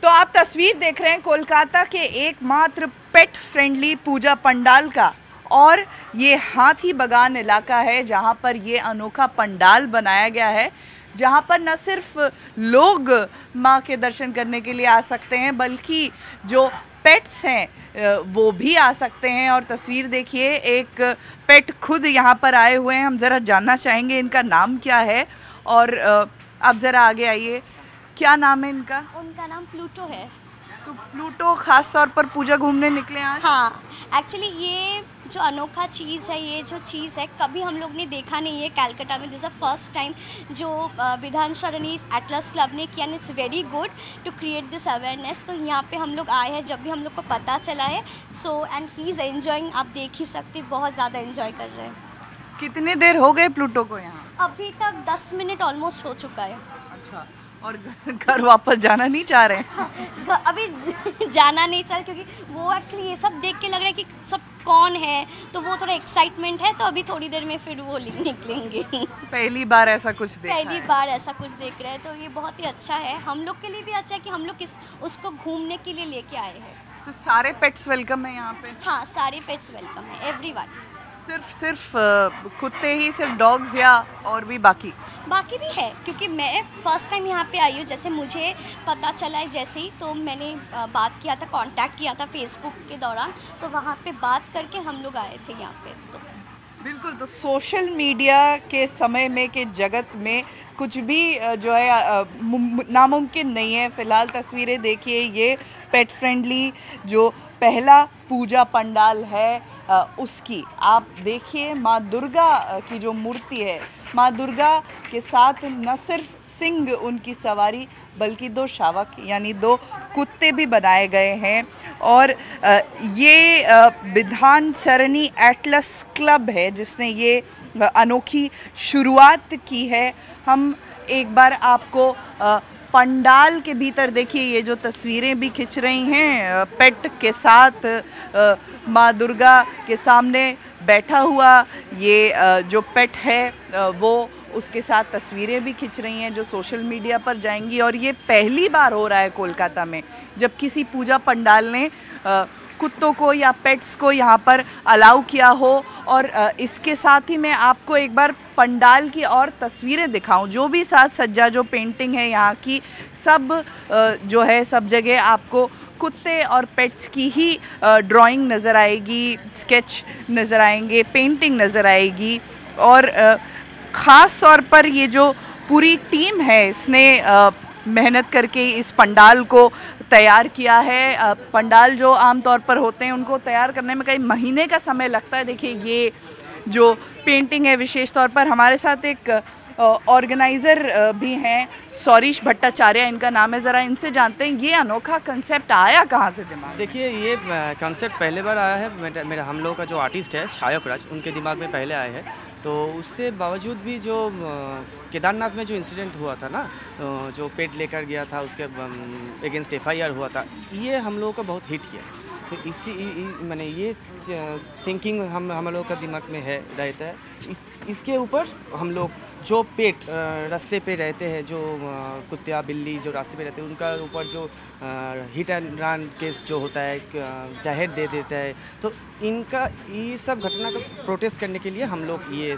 तो आप तस्वीर देख रहे हैं कोलकाता के एकमात्र पेट फ्रेंडली पूजा पंडाल का, और ये हाथी बगान इलाका है जहां पर ये अनोखा पंडाल बनाया गया है, जहां पर न सिर्फ लोग मां के दर्शन करने के लिए आ सकते हैं बल्कि जो पेट्स हैं वो भी आ सकते हैं। और तस्वीर देखिए, एक पेट खुद यहाँ पर आए हुए हैं। हम ज़रा जानना चाहेंगे इनका नाम क्या है। और आप ज़रा आगे आइए, क्या नाम है इनका? उनका नाम प्लूटो है। तो प्लूटो खास तौर पर पूजा घूमने निकले आज? हाँ, एक्चुअली ये जो अनोखा चीज़ है, ये जो चीज़ है कभी हम लोग ने देखा नहीं है कलकत्ता में। This is the first time जो विधान सरणी एटलस क्लब ने किया, and it's very good to create this awareness. तो यहाँ पे हम लोग आए हैं जब भी हम लोग को पता चला है। So and he is enjoying, आप देख ही सकते, बहुत ज़्यादा एंजॉय कर रहे हैं। कितनी देर हो गए प्लूटो को यहाँ? अभी तक 10 मिनट ऑलमोस्ट हो चुका है। अच्छा, और घर वापस जाना नहीं चाह रहे हैं? अभी जाना नहीं चाह, क्योंकि वो एक्चुअली ये सब देख के लग रहा है कि सब कौन है, तो वो थोड़ा एक्साइटमेंट है। तो अभी थोड़ी देर में फिर वो निकलेंगे। पहली बार ऐसा कुछ देखा पहली है? बार ऐसा कुछ देख रहे हैं, तो ये बहुत ही अच्छा है। हम लोग के लिए भी अच्छा है कि हम लोग उसको घूमने के लिए लेके आए हैं। तो सारे पेट्स वेलकम है यहाँ पे? हाँ, सारे पेट्स वेलकम है, एवरीवन। सिर्फ कुत्ते ही, सिर्फ डॉग्स या और भी बाकी भी है? क्योंकि मैं फर्स्ट टाइम यहाँ पे आई हूँ, जैसे मुझे पता चला है जैसे ही, तो मैंने बात किया था, कांटेक्ट किया था फेसबुक के दौरान, तो वहाँ पे बात करके हम लोग आए थे यहाँ पे। तो बिल्कुल, तो सोशल मीडिया के समय में के जगत में कुछ भी जो है नामुमकिन नहीं है। फ़िलहाल तस्वीरें देखिए, ये पेट फ्रेंडली जो पहला पूजा पंडाल है उसकी आप देखिए। माँ दुर्गा की जो मूर्ति है, माँ दुर्गा के साथ न सिर्फ सिंह उनकी सवारी बल्कि 2 शावक यानी 2 कुत्ते भी बनाए गए हैं। और ये विधान सरणी एटलस क्लब है जिसने ये अनोखी शुरुआत की है। हम एक बार आपको पंडाल के भीतर देखिए, ये जो तस्वीरें भी खिंच रही हैं पेट के साथ, माँ दुर्गा के सामने बैठा हुआ ये जो पेट है वो उसके साथ तस्वीरें भी खिंच रही हैं जो सोशल मीडिया पर जाएंगी। और ये पहली बार हो रहा है कोलकाता में जब किसी पूजा पंडाल ने कुत्तों को या पेट्स को यहाँ पर अलाउ किया हो। और इसके साथ ही मैं आपको एक बार पंडाल की और तस्वीरें दिखाऊं। जो भी साज सज्जा, जो पेंटिंग है यहाँ की, सब जो है सब जगह आपको कुत्ते और पेट्स की ही ड्राइंग नज़र आएगी, स्केच नज़र आएंगे, पेंटिंग नज़र आएगी। और ख़ास तौर पर ये जो पूरी टीम है इसने मेहनत करके इस पंडाल को तैयार किया है। पंडाल जो आमतौर पर होते हैं उनको तैयार करने में कई महीने का समय लगता है। देखिए, ये जो पेंटिंग है, विशेष तौर पर हमारे साथ एक ऑर्गेनाइज़र भी हैं, सौरीश भट्टाचार्य इनका नाम है। ज़रा इनसे जानते हैं ये अनोखा कंसेप्ट आया कहाँ से दिमाग? देखिए, ये कंसेप्ट पहले बार आया है मेरा हम लोग का जो आर्टिस्ट है शायक राज, उनके दिमाग में पहले आया है। तो उससे बावजूद भी जो केदारनाथ में जो इंसिडेंट हुआ था ना, जो पेट लेकर गया था, उसके अगेंस्ट FIR हुआ था, ये हम लोगों को बहुत हिट किया। तो इसी मैंने ये थिंकिंग हम लोग का दिमाग में है रहता है। इसके ऊपर हम लोग जो पेट रास्ते पे रहते हैं, जो कुत्ता बिल्ली जो रास्ते पे रहते हैं, उनका ऊपर जो हिट एंड रन केस जो होता है, जहर दे देता है, तो इनका ये सब घटना को प्रोटेस्ट करने के लिए हम लोग ये।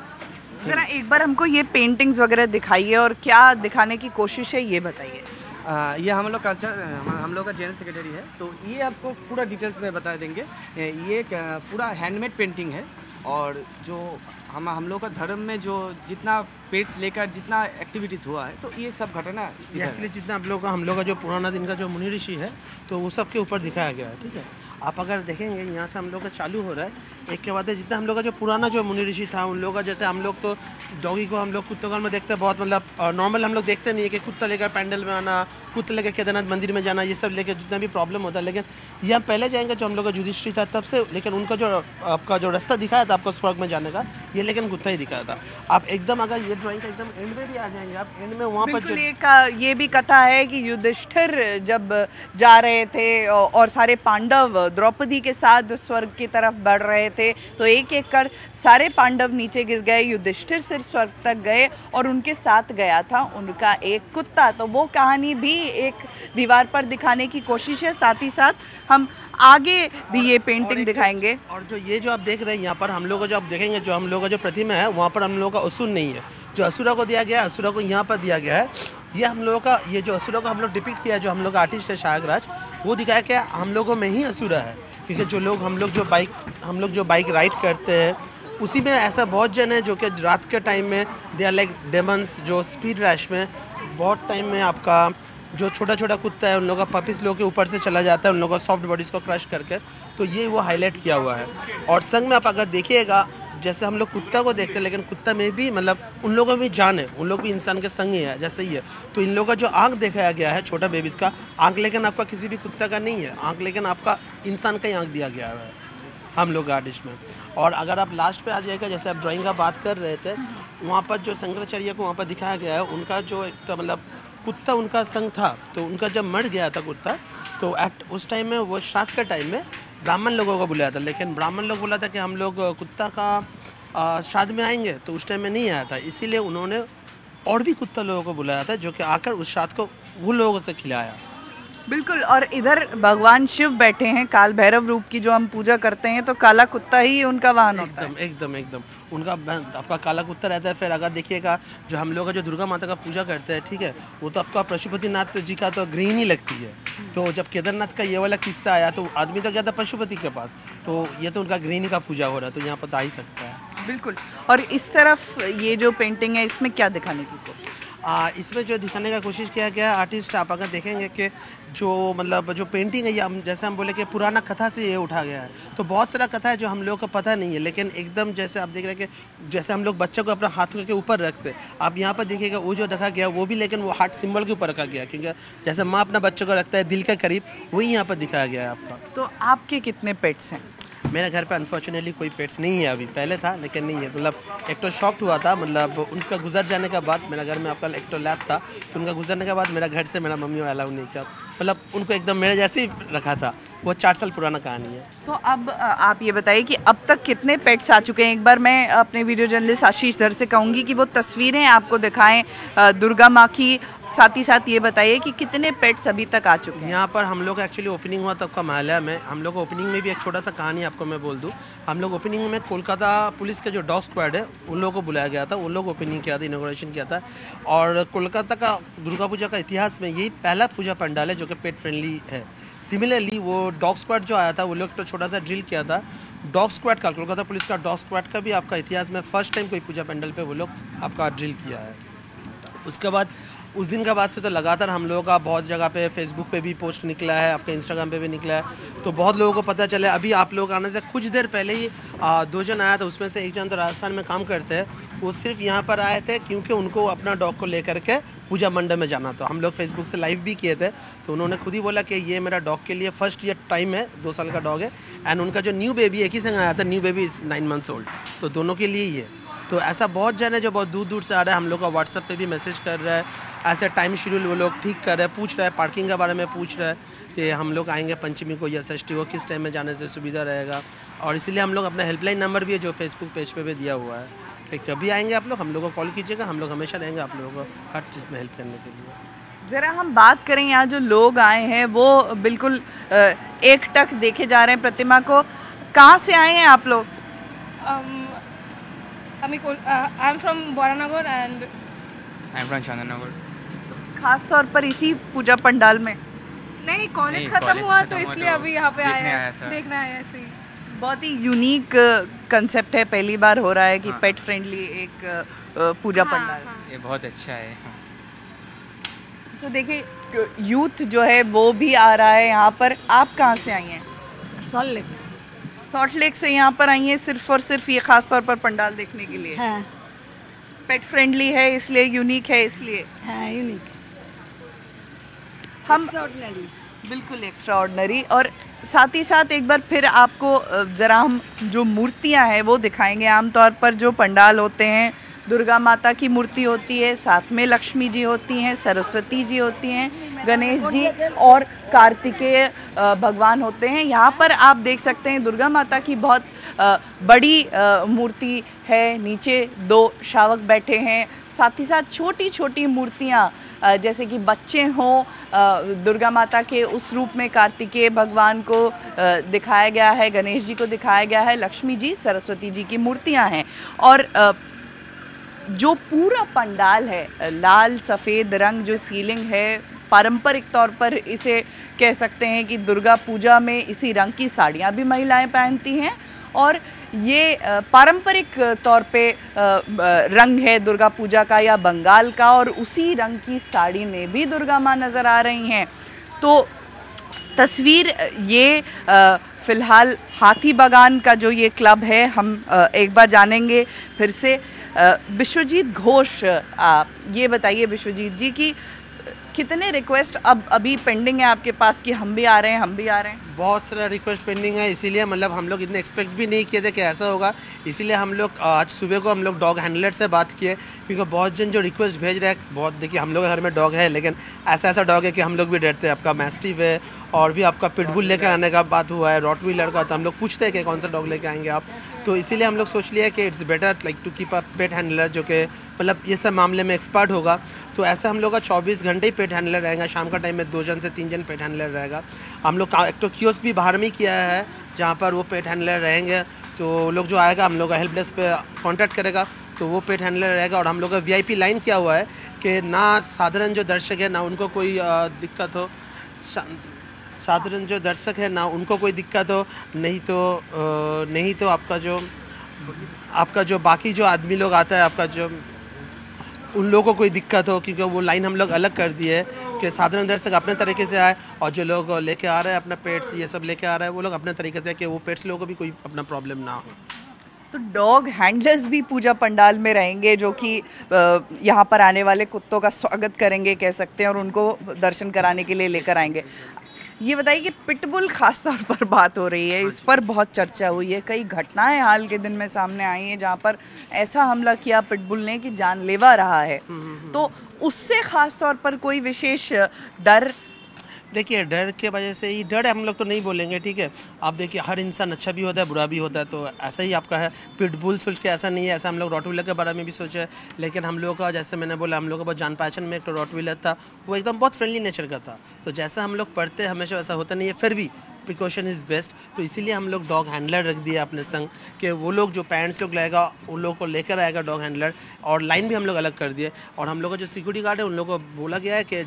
ज़रा एक बार हमको ये पेंटिंग्स वगैरह दिखाइए और क्या दिखाने की कोशिश है ये बताइए। ये हम लोग कल्चर, हम लोग का जनरल सेक्रेटरी है, तो ये आपको पूरा डिटेल्स में बता देंगे। ये पूरा हैंडमेड पेंटिंग है। और जो हम लोग का धर्म में जो जितना पेट्स लेकर जितना एक्टिविटीज़ हुआ है, तो ये सब घटना एक्चुअली जितना हम लोग का जो पुराना दिन का जो मुनि ऋषि है, तो वो सब के ऊपर दिखाया गया है। ठीक है, आप अगर देखेंगे यहाँ से हम लोग का चालू हो रहा है, एक के बाद जितना हम लोग का जो पुराना जो मुनि ऋषि था उन लोगों का, जैसे हम लोग तो डॉगी को हम लोग कुत्तों में देखते हैं बहुत, मतलब नॉर्मल हम लोग देखते नहीं है कि कुत्ता लेकर पैंडल में आना, कुत्ता लेकर केदारनाथ मंदिर में जाना, ये सब लेकर जितना भी प्रॉब्लम होता है। लेकिन ये हम पहले जाएंगे जो हम लोग का युधिष्ठिर था तब से, लेकिन उनका जो आपका जो रास्ता दिखाया था आपको स्वर्ग में जाने का, ये लेकिन कुत्ता ही दिखाया था। आप एकदम अगर ये ड्राइंग का एकदम एंड में भी आ जाएंगे, आप एंड में वहाँ पर ये भी कथा है कि युधिष्ठिर जब जा रहे थे और सारे पांडव द्रौपदी के साथ स्वर्ग की तरफ बढ़ रहे थे, थे तो एक एक कर सारे पांडव नीचे गिर गए, युधिष्ठिर सिर स्वर्ग तक गए और उनके साथ गया था उनका एक कुत्ता। तो वो कहानी भी एक दीवार पर दिखाने की कोशिश है। साथ ही साथ हम आगे भी ये पेंटिंग दिखाएंगे। और जो ये जो आप देख रहे हैं यहाँ पर हम लोग जो आप देखेंगे, जो हम लोग का जो प्रतिमा है वहाँ पर हम लोग का असुर नहीं है, जो असुरा को दिया गया है असुरा को यहाँ पर दिया गया है। ये हम लोगों का ये जो असुरा को हम लोग डिपिक्ट किया है, जो हम लोग आर्टिस्ट है शायक राज, वो दिखाया कि हम लोगों में ही असुरा है। क्योंकि जो लोग हम लोग जो बाइक राइड करते हैं उसी में ऐसा बहुत जन है जो कि रात के टाइम में दे आर लाइक डेमंस, जो स्पीड रैश में बहुत टाइम में आपका जो छोटा छोटा कुत्ता है उन लोगों का पपिस लोग के ऊपर से चला जाता है, उन लोगों का सॉफ्ट बॉडीज़ को क्रश करके। तो ये वो हाईलाइट किया हुआ है। और संग में आप अगर देखिएगा, जैसे हम लोग कुत्ता को देखते हैं लेकिन कुत्ता में भी मतलब उन लोगों में भी जान है, उन लोग भी इंसान के संग ही है जैसे ही है। तो इन लोगों का जो आँख दिखाया गया है छोटा बेबीज़ का आँख, लेकिन आपका किसी भी कुत्ता का नहीं है आँख, लेकिन आपका इंसान का ही आँख दिया गया है हम लोग आर्टिस्ट में। और अगर आप लास्ट पे आ जाएगा, जैसे आप ड्राइंग का बात कर रहे थे, वहाँ पर जो शंकराचार्य को वहाँ पर दिखाया गया है, उनका जो एक तो मतलब कुत्ता उनका संग था, तो उनका जब मर गया था कुत्ता, तो एट उस टाइम में वो श्राद्ध के टाइम में ब्राह्मण लोगों को बुलाया था, लेकिन ब्राह्मण लोग बोला था कि हम लोग कुत्ता का श्राद्ध में आएंगे, तो उस टाइम में नहीं आया था। इसीलिए उन्होंने और भी कुत्ता लोगों को बुलाया था जो कि आकर उस श्राद्ध को वो लोगों से खिलाया। बिल्कुल। और इधर भगवान शिव बैठे हैं काल भैरव रूप की, जो हम पूजा करते हैं तो काला कुत्ता ही उनका वाहन होता है। एकदम उनका आपका काला कुत्ता रहता है। फिर अगर देखिएगा जो हम लोग जो दुर्गा माता का पूजा करते हैं, ठीक है, वो तो आपका पशुपतिनाथ जी का तो गृहिणी लगती है। तो जब केदारनाथ का ये वाला किस्सा आया तो आदमी तो गया था पशुपति के पास, तो ये तो उनका गृहिणी का पूजा हो रहा है, तो यहाँ पर आ ही सकता है। बिल्कुल। और इस तरफ ये जो पेंटिंग है इसमें क्या दिखाने की कोशिश? इसमें जो दिखाने का कोशिश किया गया आर्टिस्ट, आप अगर देखेंगे कि जो मतलब जो पेंटिंग है, ये जैसे हम बोले कि पुराना कथा से ये उठा गया है। तो बहुत सारा कथा है जो हम लोग को पता नहीं है, लेकिन एकदम जैसे आप देख रहे हैं कि जैसे हम लोग बच्चे को अपना हाथों के ऊपर रखते हैं, आप यहाँ पर देखिएगा वो जो रखा गया वो भी, लेकिन वो हार्ट सिंबल के ऊपर रखा गया, क्योंकि जैसे माँ अपना बच्चे को रखता है दिल के करीब, वही यहाँ पर दिखाया गया है आपका। तो आपके कितने पेट्स हैं? मेरे घर पे अनफॉर्चुनेटली कोई पेट्स नहीं है अभी, पहले था लेकिन नहीं है। मतलब एक तो शॉक्ड हुआ था, मतलब उनका गुजर जाने के बाद, मेरा घर में आपका एक तो लैब था, तो उनका गुजरने के बाद मेरा घर से मेरा मम्मी और अलाउ नहीं किया। मतलब उनको एकदम मेरे जैसे ही रखा था। वो 4 साल पुराना कहानी है। तो अब आप ये बताइए कि अब तक कितने पेट्स आ चुके हैं? एक बार मैं अपने वीडियो जर्नलिस्ट आशीष धर से कहूँगी कि वो तस्वीरें आपको दिखाएं दुर्गा माँ की, साथ ही साथ ये बताइए कि कितने पेट्स अभी तक आ चुके हैं? यहाँ पर हम लोग एक्चुअली ओपनिंग हुआ तब का महालय में, हम लोग ओपनिंग में भी एक छोटा सा कहानी आपको मैं बोल दूँ। हम लोग ओपनिंग में कोलकाता पुलिस का जो डॉग स्क्वाड है उन लोगों को बुलाया गया था, उन लोग ओपनिंग किया था, इनॉग्रेशन किया था। और कोलकाता का दुर्गा पूजा का इतिहास में यही पहला पूजा पंडाल है जो कि पेट फ्रेंडली है। सिमिलरली वो डॉग स्क्वाड जो आया था वो लोग तो छोटा सा ड्रिल किया था डॉग स्क्वाड का, कोलकाता पुलिस का डॉग स्क्वाड का भी आपका इतिहास में फर्स्ट टाइम कोई पूजा पंडाल पे वो लोग आपका ड्रिल किया है। उसके बाद उस दिन के बाद से तो लगातार हम लोगों का बहुत जगह पे फेसबुक पे भी पोस्ट निकला है, आपके इंस्टाग्राम पे भी निकला है, तो बहुत लोगों को पता चला। अभी आप लोग आने से कुछ देर पहले ही 2 जन आया था, उसमें से एक जन तो राजस्थान में काम करते हैं, वो सिर्फ यहाँ पर आए थे क्योंकि उनको अपना डॉग को लेकर के पूजा मंडप में जाना था। हम लोग फेसबुक से लाइव भी किए थे, तो उन्होंने खुद ही बोला कि ये मेरा डॉग के लिए फर्स्ट ईयर टाइम है, 2 साल का डॉग है, एंड उनका जो न्यू बेबी एक ही संग आया था, new baby is 9 months old, तो दोनों के लिए ही है। तो ऐसा बहुत जन है जो बहुत दूर दूर से आ रहा है, हम लोग का व्हाट्सएप पे भी मैसेज कर रहा है, ऐसे टाइम शेड्यूल वो लोग ठीक कर रहे हैं, पूछ रहे हैं, पार्किंग के बारे में पूछ रहे हैं कि हम लोग आएंगे पंचमी को या षष्ठी को, किस टाइम में जाने से सुविधा रहेगा। और इसीलिए हम लोग अपना हेल्पलाइन नंबर भी है जो फेसबुक पेज पे भी दिया हुआ है कि जब भी आएंगे आप लोग हम लोग को कॉल कीजिएगा, हम लोग हमेशा रहेंगे आप लोगों को हर चीज़ में हेल्प करने के लिए। ज़रा हम बात करें, यहाँ जो लोग आए हैं वो बिल्कुल एक टक देखे जा रहे हैं प्रतिमा को। कहाँ से आए हैं आप लोग? I am from Boranagar and I am from Chandanagar. खास तौर पर इसी पूजा पंडाल में? नहीं, कॉलेज खत्म हुआ तो इसलिए अभी यहाँ पे आए हैं, देखना है ऐसे ही। बहुत ही यूनिक कंसेप्ट है, पहली बार हो रहा है कि पेट फ्रेंडली एक पूजा पंडाल। ये बहुत अच्छा है। तो देखिए यूथ जो है वो भी आ रहा है यहाँ पर। आप कहाँ से आई हैं? सॉल्ट लेक से यहाँ पर आई हैं सिर्फ और सिर्फ ये खास तौर पर पंडाल देखने के लिए? हाँ। पेट फ्रेंडली है इसलिए, यूनिक है इसलिए? हाँ, यूनिक। हम बिल्कुल एक्स्ट्राऑर्डिनरी। और साथ ही साथ एक बार फिर आपको ज़रा हम जो मूर्तियाँ हैं वो दिखाएंगे। आमतौर पर जो पंडाल होते हैं दुर्गा माता की मूर्ति होती है, साथ में लक्ष्मी जी होती हैं, सरस्वती जी होती हैं, गणेश जी और कार्तिकेय भगवान होते हैं। यहाँ पर आप देख सकते हैं दुर्गा माता की बहुत बड़ी मूर्ति है। नीचे 2 शावक बैठे हैं, साथ ही साथ छोटी छोटी मूर्तियाँ जैसे कि बच्चे हों, दुर्गा माता के उस रूप में कार्तिकेय भगवान को दिखाया गया है, गणेश जी को दिखाया गया है, लक्ष्मी जी, सरस्वती जी की मूर्तियां हैं। और जो पूरा पंडाल है, लाल सफ़ेद रंग जो सीलिंग है, पारंपरिक तौर पर इसे कह सकते हैं कि दुर्गा पूजा में इसी रंग की साड़ियाँ भी महिलाएं पहनती हैं। और ये पारंपरिक तौर पे रंग है दुर्गा पूजा का या बंगाल का, और उसी रंग की साड़ी में भी दुर्गा माँ नज़र आ रही हैं। तो तस्वीर ये फ़िलहाल हाथी बागान का जो ये क्लब है, हम एक बार जानेंगे फिर से। विश्वजीत घोष, ये बताइए विश्वजीत जी कि कितने रिक्वेस्ट अभी पेंडिंग है आपके पास कि हम भी आ रहे हैं, हम भी आ रहे हैं? बहुत सारा रिक्वेस्ट पेंडिंग है, इसीलिए मतलब हम लोग इतने एक्सपेक्ट भी नहीं किए थे कि ऐसा होगा। इसीलिए हम लोग आज सुबह को हम लोग डॉग हैंडलर से बात किए, क्योंकि बहुत जन जो रिक्वेस्ट भेज रहे हैं, बहुत देखिए हम लोग के घर में डॉग है, लेकिन ऐसा डॉग है कि हम लोग भी डरते हैं। आपका मैस्टिफ है और भी आपका पिटबुल लेकर आने का बात हुआ है, रॉटवीलर का, तो हम लोग पूछते हैं कि कौन सा डॉग लेके आएंगे आप। तो इसीलिए हम लोग सोच लिया कि it's better like to keep a pet handler जो कि मतलब ये सब मामले में एक्सपर्ट होगा। तो ऐसा हम लोग का 24 घंटे ही पेट हैंडलर रहेगा। शाम का टाइम में 2 जन से 3 जन पेट हैंडलर रहेगा। हम लोग एक तो कियोस्क भी बाहर में किया है जहाँ पर वो पेट हैंडलर रहेंगे। तो लोग जो आएगा हम लोग का हेल्प डेस्क पे कांटेक्ट करेगा तो वो पेट हैंडलर रहेगा। और हम लोग का VIP लाइन किया हुआ है कि ना साधारण जो दर्शक है ना उनको कोई दिक्कत हो, साधारण जो दर्शक है ना उनको कोई दिक्कत हो, नहीं तो आपका जो बाकी जो आदमी लोग आता है, आपका जो उन लोगों को कोई दिक्कत हो, क्योंकि वो लाइन हम लोग अलग कर दी है कि साधारण दर्शक अपने तरीके से आए और जो लोग लेके आ रहे हैं अपना पेट्स ये सब लेके आ रहे हैं वो लोग अपने तरीके से, कि वो पेट्स लोगों को भी कोई अपना प्रॉब्लम ना हो। तो डॉग हैंडलर्स भी पूजा पंडाल में रहेंगे जो कि यहाँ पर आने वाले कुत्तों का स्वागत करेंगे कह सकते हैं और उनको दर्शन कराने के लिए लेकर आएंगे। ये बताइए कि पिटबुल खास तौर पर बात हो रही है, इस पर बहुत चर्चा हुई है, कई घटनाएं हाल के दिन में सामने आई हैं जहाँ पर ऐसा हमला किया पिटबुल ने कि जानलेवा रहा है। तो उससे खास तौर पर कोई विशेष डर? देखिए डर के वजह से ही, डर हम लोग तो नहीं बोलेंगे, ठीक है। आप देखिए हर इंसान अच्छा भी होता है बुरा भी होता है, तो ऐसा ही आपका है। पिटबुल सोच के ऐसा नहीं है, ऐसा हम लोग रॉटवीलर के बारे में भी सोचे, लेकिन हम लोग का जैसे मैंने बोला हम लोग का बहुत जान पहचान में एक तो रॉटवीलर था, वो एकदम बहुत फ्रेंडली नेचर का था। तो जैसा हम लोग पढ़ते हमेशा वैसा होता नहीं है, फिर भी प्रिकॉशन इज़ बेस्ट। तो इसीलिए हम लोग डॉग हैंडलर रख दिए अपने संग, कि वो लोग जो पेरेंट्स लोग लाएगा उन लोगों को लेकर आएगा डॉग हैंडलर। और लाइन भी हम लोग अलग कर दिए। और हम लोग का जो सिक्योरिटी गार्ड है उन लोगों को बोला गया है कि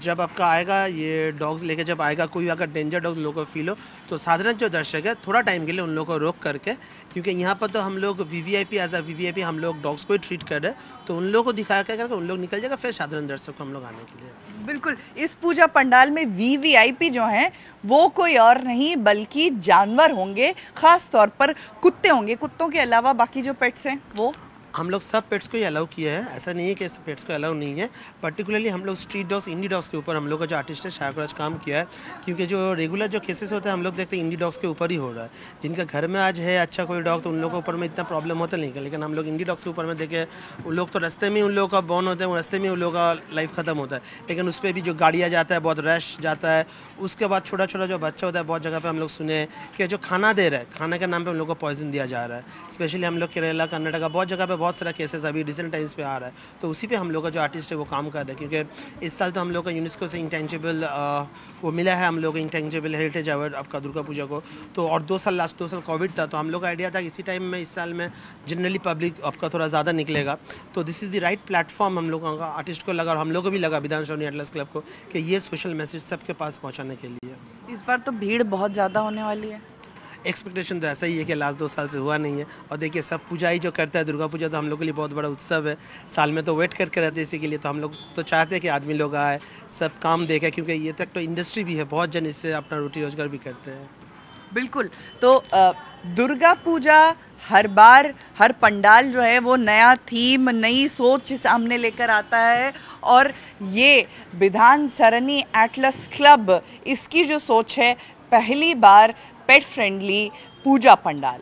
जब आपका आएगा ये डॉग्स लेके, जब आएगा कोई अगर डेंजर डॉग उन लोगों को फील हो तो साधारण जो दर्शक है थोड़ा टाइम के लिए उन लोगों को रोक करके, क्योंकि यहाँ पर तो हम लोग VVIP एज अ VVIP हम लोग डॉग्स को ही ट्रीट कर रहे हैं, तो उन लोगों को दिखाया क्या करके उन लोग निकल जाएगा, फिर साधारण दर्शक को हम लोग आने के लिए। बिल्कुल, इस पूजा पंडाल में VVIP जो हैं वो कोई और नहीं बल्कि जानवर होंगे, ख़ास तौर पर कुत्ते होंगे। कुत्तों के अलावा बाकी जो पेट्स हैं वो हम लोग सब पेट्स को ही अलाउ किए हैं, ऐसा नहीं है कि पेट्स को अलाउ नहीं है। पर्टिकुलरली हम लोग स्ट्रीट डॉग्स, इंडी डॉग्स के ऊपर हम लोग का जो आर्टिस्ट है शायकराज काम किया है, क्योंकि जो रेगुलर जो केसेस होते हैं हम लोग देखते हैं इंडी डॉग्स के ऊपर ही हो रहा है। जिनका घर में आज है अच्छा कोई डॉग तो उन लोगों के ऊपर में इतना प्रॉब्लम होता नहीं है, लेकिन हम लोग इंडी डॉग्स के ऊपर में देखे उन लोग तो रास्ते में उन लोगों का बॉर्न होता है, रास्ते में उन लोगों का लाइफ ख़त्म होता है। लेकिन उस पर भी जो गाड़ियाँ जाता है बहुत रश जाता है। उसके बाद छोटा छोटा जो बच्चा होता है, बहुत जगह पर हम लोग सुने कि जो खाना दे रहा है, खाने के नाम पर उन लोग को पॉइजन दिया जा रहा है। स्पेशली हम लोग केरला कर्नाटका बहुत जगह पर बहुत सारा केसेस अभी रिसेंट टाइम्स पे आ रहा है, तो उसी पे हम लोग का जो आर्टिस्ट है वो काम कर रहे हैं। क्योंकि इस साल तो हम लोग का यूनेस्को से इंटेंजिबल वो मिला है, हम लोग इंटेंजिबल हेरिटेज अवार्ड आपका दुर्गा पूजा को। तो और लास्ट 2 साल कोविड था, तो हम लोग का आइडिया था कि इसी टाइम में इस साल में जनरली पब्लिक आपका थोड़ा ज़्यादा निकलेगा, तो this is the right platform हम लोगों का आर्टिस्ट को लगा और हम लोग को भी लगा विधान श्रवणी एटलस क्लब को कि ये सोशल मैसेज सबके पास पहुँचाने के लिए। इस बार तो भीड़ बहुत ज़्यादा होने वाली है। एक्सपेक्टेशन तो ऐसा ही है कि लास्ट 2 साल से हुआ नहीं है। और देखिए सब पूजा ही जो करता है, दुर्गा पूजा तो हम लोग के लिए बहुत बड़ा उत्सव है, साल में तो वेट करके रहते हैं इसी के लिए। तो हम लोग तो चाहते हैं कि आदमी लोग आए, सब काम देखें, क्योंकि ये तक तो इंडस्ट्री भी है, बहुत जन इससे अपना रोटी रोजगार भी करते हैं। बिल्कुल, तो दुर्गा पूजा हर बार हर पंडाल जो है वो नया थीम, नई सोच सामने लेकर आता है, और ये विधान सरणी एटलस क्लब इसकी जो सोच है, पहली बार पेट फ्रेंडली पूजा पंडाल।